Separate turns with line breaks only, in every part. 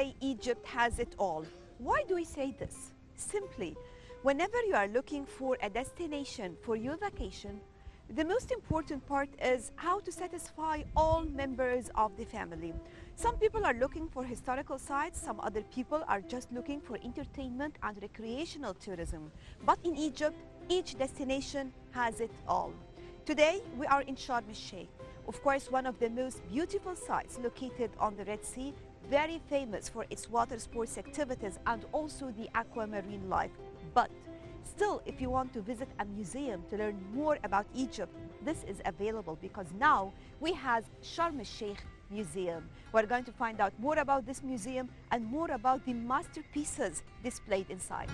say Egypt has it all. Why do we say this? Simply, whenever you are looking for a destination for your vacation, the most important part is how to satisfy all members of the family. Some people are looking for historical sites, some other people are just looking for entertainment and recreational tourism. But in Egypt, each destination has it all. Today, we are in Sharm el-Sheikh, of course, one of the most beautiful sites located on the Red Sea, very famous for its water sports activities and also the aquamarine life. But still, if you want to visit a museum to learn more about Egypt, this is available because now we have Sharm el-Sheikh Museum. We're going to find out more about this museum and more about the masterpieces displayed inside.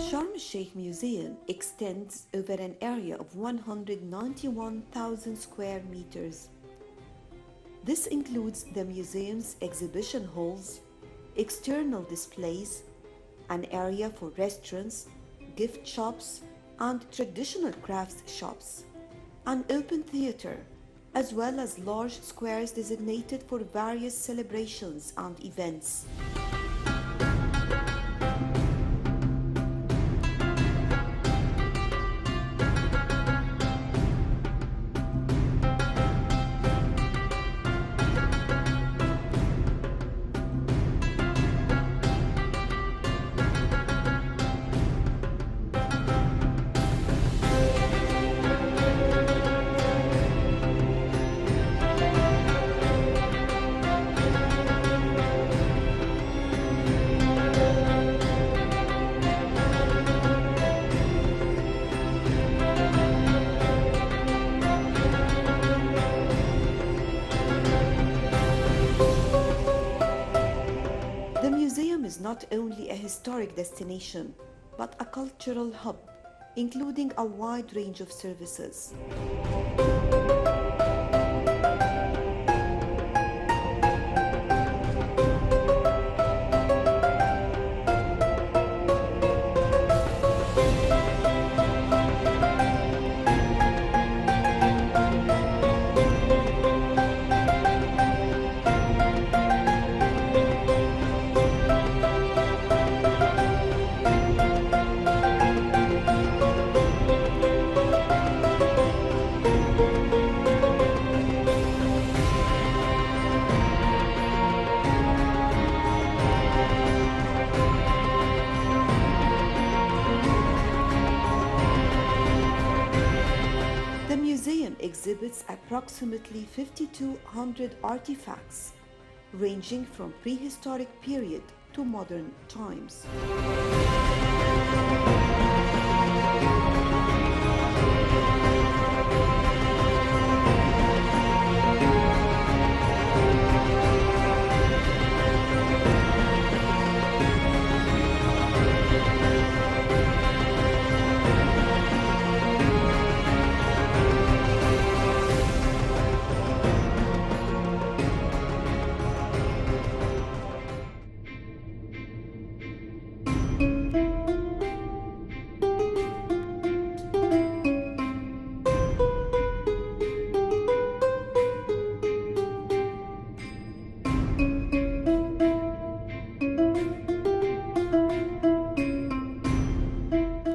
Sharm el-Sheikh Museum extends over an area of 191,000 square meters. This includes the museum's exhibition halls, external displays, an area for restaurants, gift shops, and traditional crafts shops, an open theater, as well as large squares designated for various celebrations and events. The museum is not only a historic destination, but a cultural hub, including a wide range of services. exhibits approximately 5,200 artifacts, ranging from prehistoric period to modern times.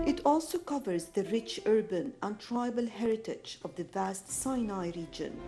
It also covers the rich urban and tribal heritage of the vast Sinai region.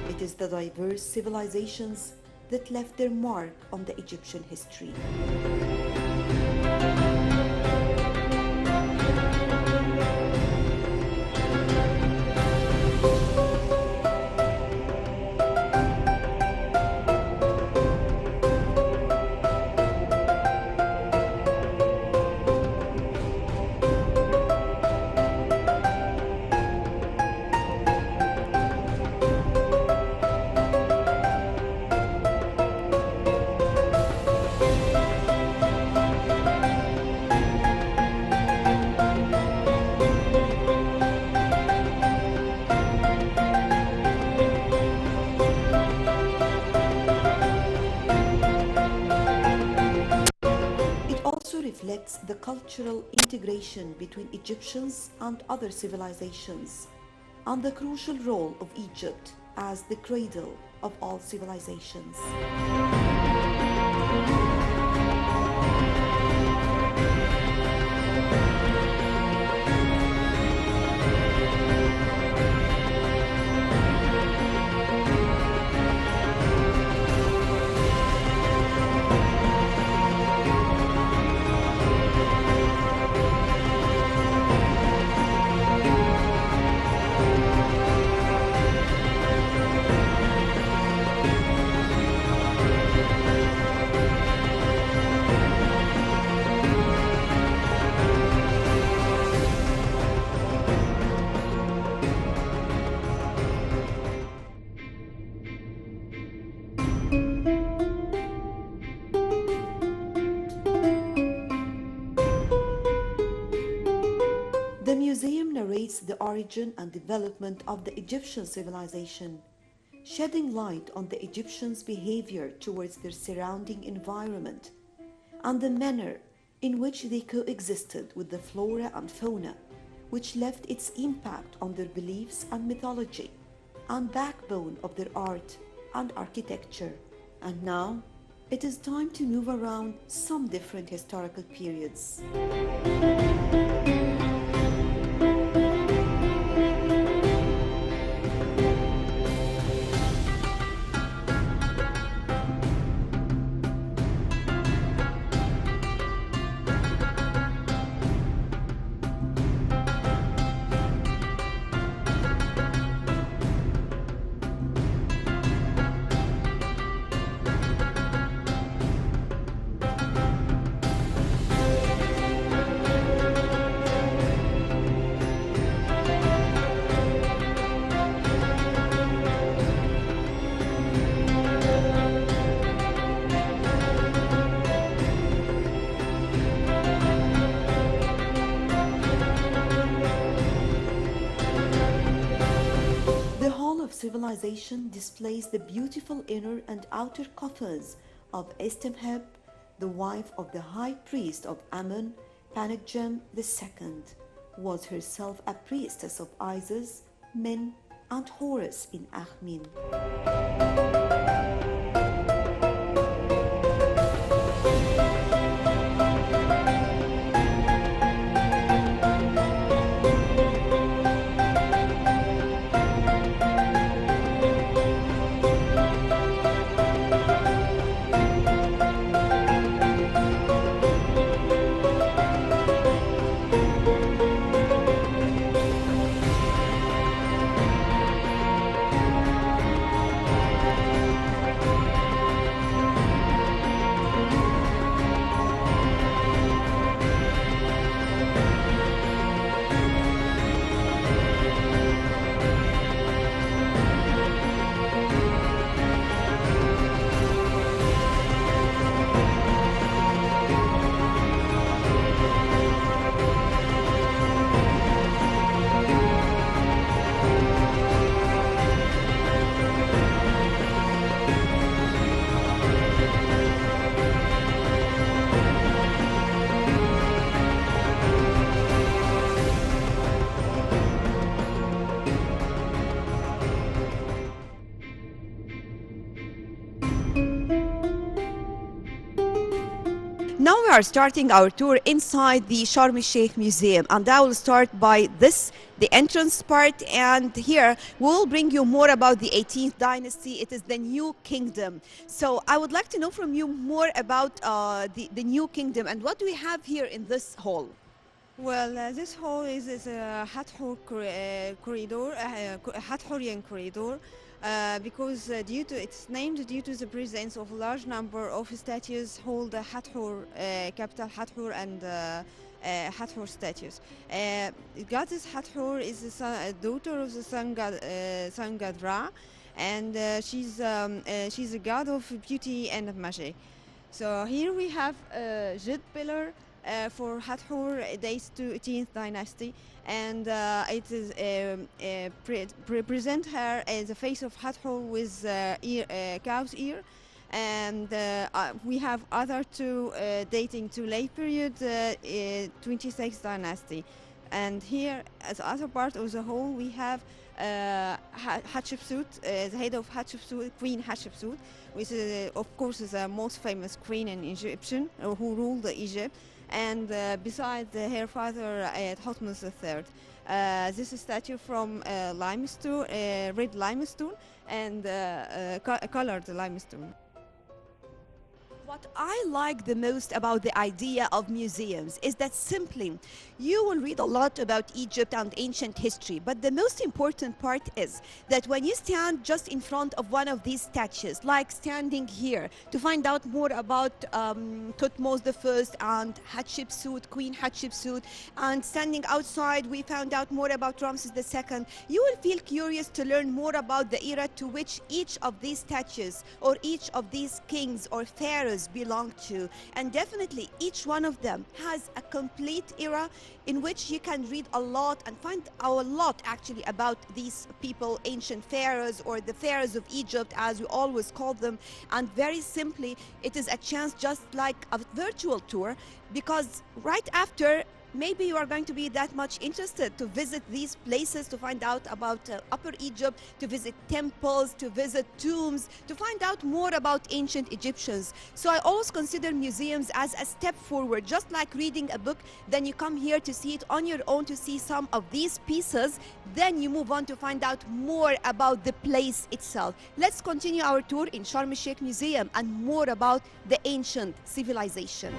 It is the diverse civilizations that left their mark on the Egyptian history. It also reflects the cultural integration between Egyptians and other civilizations, and the crucial role of Egypt as the cradle of all civilizations. The museum narrates the origin and development of the Egyptian civilization, shedding light on the Egyptians' behavior towards their surrounding environment and the manner in which they coexisted with the flora and fauna, which left its impact on their beliefs and mythology and backbone of their art and architecture. And now, it is time to move around some different historical periods.
civilization displays the beautiful inner and outer coffers of Estemheb, the wife of the high priest of Ammon, Panekjem II, was herself a priestess of Isis, Min, and Horus in Akhmin.
Now we are starting our tour inside the Sharm el-Sheikh Museum, and I will start by this, the entrance part, and here we'll bring you more about the 18th dynasty. It is the New Kingdom. So I would like to know from you more about the New Kingdom, and what do we have here in this hall?
Well, this hall is a corridor, Hathorian corridor, because it's named due to the presence of a large number of statues hold Hathor, capital Hathor, and Hathor statues. Goddess Hathor is a daughter of the sun god Ra, and she's a god of beauty and magic. So here we have a Jid pillar for Hathor, dates to 18th dynasty, and it is represent her as the face of Hathor with cow's ear. And we have other two dating to late period 26th dynasty. And here, as other part of the hall, we have Hatshepsut, the head of Hatshepsut, Queen Hatshepsut, which of course is the most famous queen in Egyptian who ruled Egypt. And besides her father Thutmose III. This is a statue from limestone, red limestone, and colored limestone.
What I like the most about the idea of museums is that simply you will read a lot about Egypt and ancient history, but the most important part is that when you stand just in front of one of these statues, like standing here to find out more about Thutmose I and Hatshepsut, Queen Hatshepsut, and standing outside we found out more about Ramses II, you will feel curious to learn more about the era to which each of these statues or each of these kings or pharaohs belong to, and definitely each one of them has a complete era in which you can read a lot and find a lot actually about these people, ancient pharaohs or the pharaohs of Egypt as we always call them. And very simply it is a chance just like a virtual tour, because right after maybe you are going to be that much interested to visit these places, to find out about Upper Egypt, to visit temples, to visit tombs, to find out more about ancient Egyptians. So I always consider museums as a step forward, just like reading a book. Then you come here to see it on your own, to see some of these pieces. Then you move on to find out more about the place itself. Let's continue our tour in Sharm el-Sheikh Museum and more about the ancient civilization.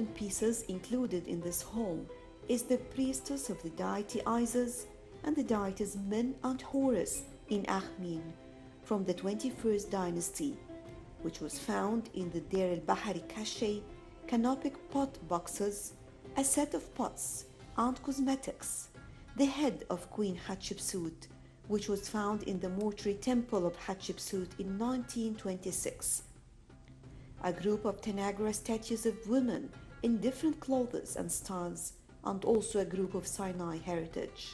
important pieces included in this hall is the priestess of the deity Isis and the deities Min and Horus in Akhmin from the 21st dynasty, which was found in the Deir el-Bahari Cache canopic pot boxes, a set of pots and cosmetics, the head of Queen Hatshepsut, which was found in the mortuary temple of Hatshepsut in 1926, a group of Tanagra statues of women in different clothes and styles, and also a group of Sinai heritage.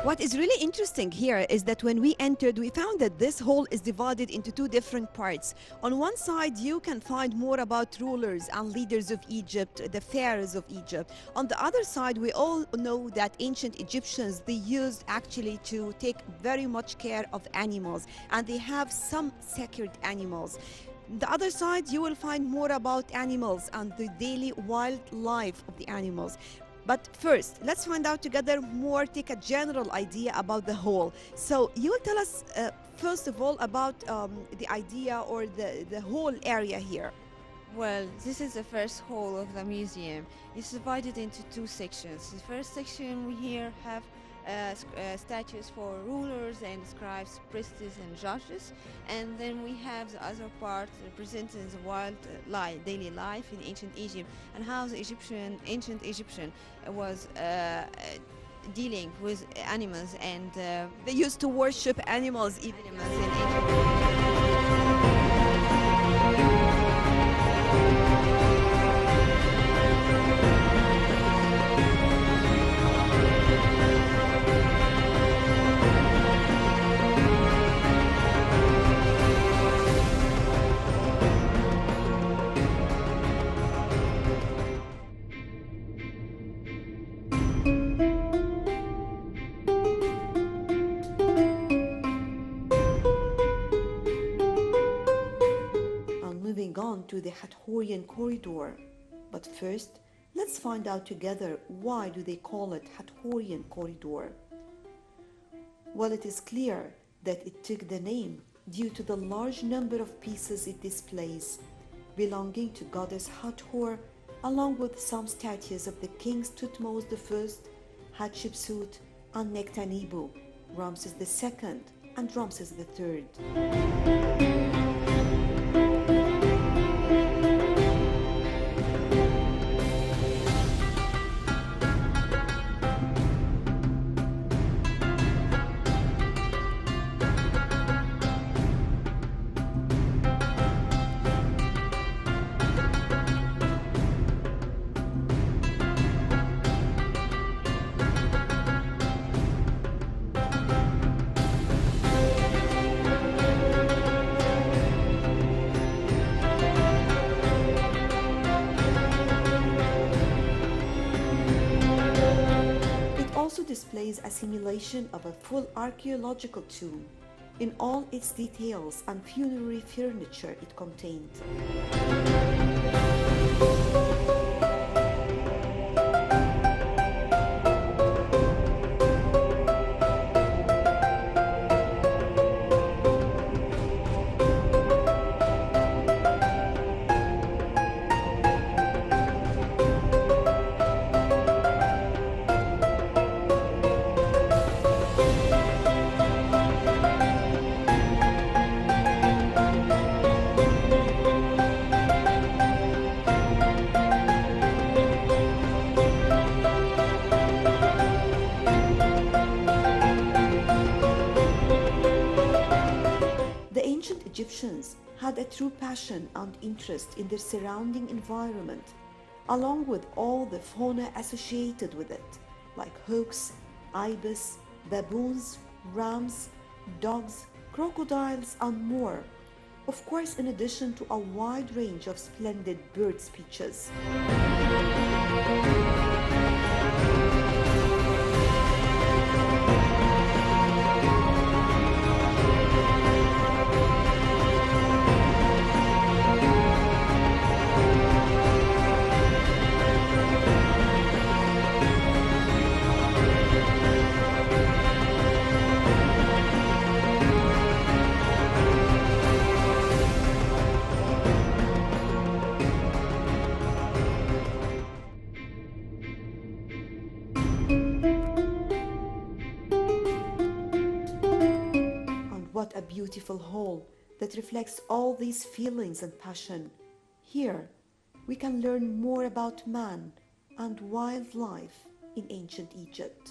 What is really interesting here is that when we entered, we found that this hall is divided into two different parts. On one side, you can find more about rulers and leaders of Egypt, the pharaohs of Egypt. On the other side, we all know that ancient Egyptians, they used actually to take very much care of animals, and they have some sacred animals. The other side, you will find more about animals and the daily wildlife of the animals. But first, let's find out together more, take a general idea about the hall. So you will tell us, first of all, about the idea or the whole area here.
Well, this is the first hall of the museum. It's divided into two sections. The first section we here have statues for rulers and scribes, priests and judges, and then we have the other part representing the wild daily life in ancient Egypt and how the ancient Egyptian was dealing with animals and
They used to worship animals even.
animals in ancient
Moving on to the Hathorian corridor. But first, let's find out together why do they call it Hathorian corridor. Well, it is clear that it took the name due to the large number of pieces it displays, belonging to goddess Hathor, along with some statues of the kings Thutmose I, Hatshepsut, and Nectanebo, Ramses II, and Ramses III. Displays a simulation of a full archaeological tomb in all its details and funerary furniture it contained. Egyptians had a true passion and interest in their surrounding environment, along with all the fauna associated with it, like hawks, ibis, baboons, rams, dogs, crocodiles, and more. Of course, in addition to a wide range of splendid bird speeches. And what a beautiful hall that reflects all these feelings and passion. Here, we can learn more about man and wildlife in ancient Egypt.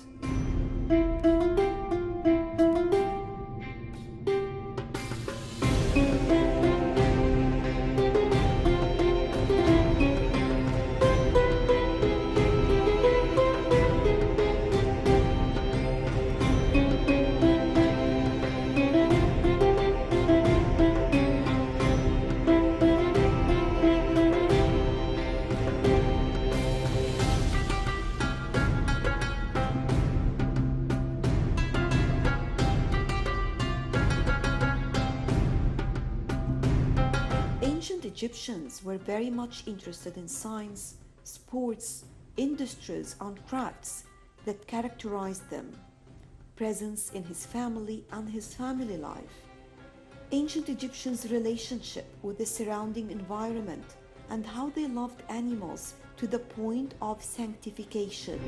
Ancient Egyptians were very much interested in science, sports, industries, and crafts that characterized them, presence in his family and his family life. Ancient Egyptians' relationship with the surrounding environment and how they loved animals to the point of sanctification.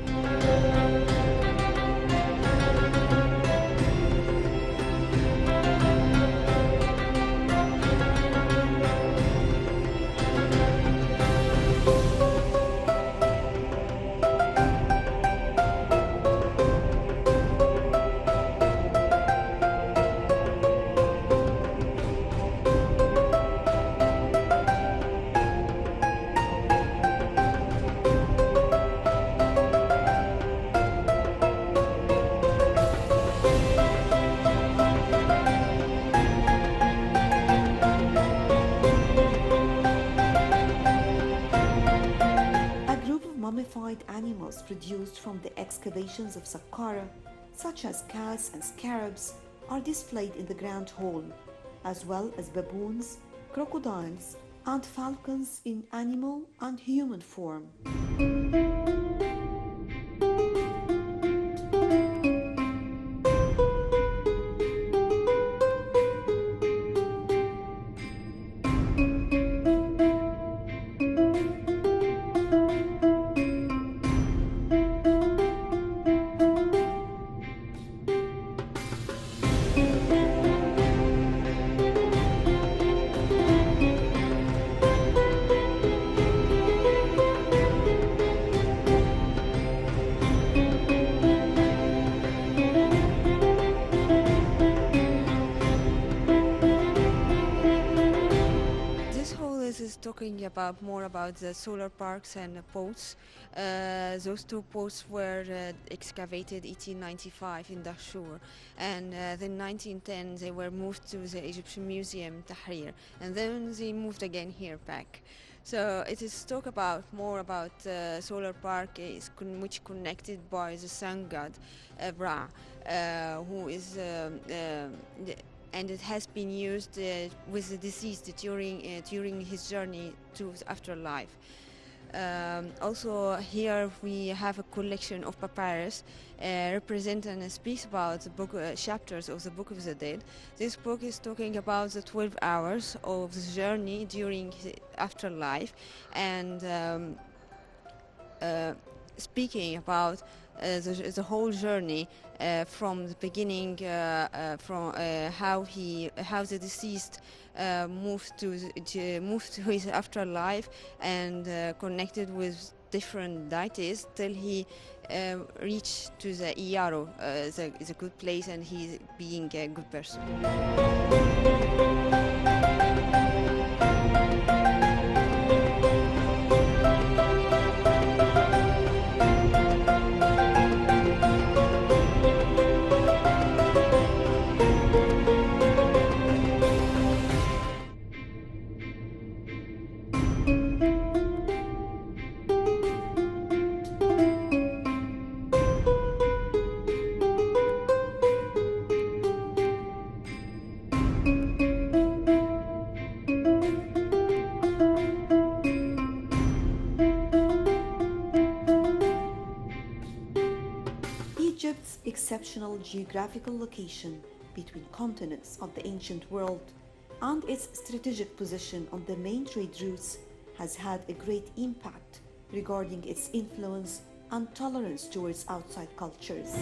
Mummified animals produced from the excavations of Saqqara, such as cats and scarabs, are displayed in the Grand Hall, as well as baboons, crocodiles, and falcons in animal and human form.
Is talking about more about the solar parks and the ports. Those two ports were excavated 1895 in Dahshur, and then 1910 they were moved to the Egyptian Museum Tahrir, and then they moved again here back. So it is talk about more about solar park which connected by the sun god Ra, who is and it has been used with the deceased during his journey to the afterlife. Also here we have a collection of papyrus representing and speaks about the book chapters of the Book of the Dead. This book is talking about the 12 hours of the journey during his afterlife, and speaking about the whole journey from the beginning, from how the deceased moved to his afterlife and connected with different deities till he reached to the Iyaro, the good place, and he being a good person.
exceptional geographical location between continents of the ancient world and its strategic position on the main trade routes has had a great impact regarding its influence and tolerance towards outside cultures.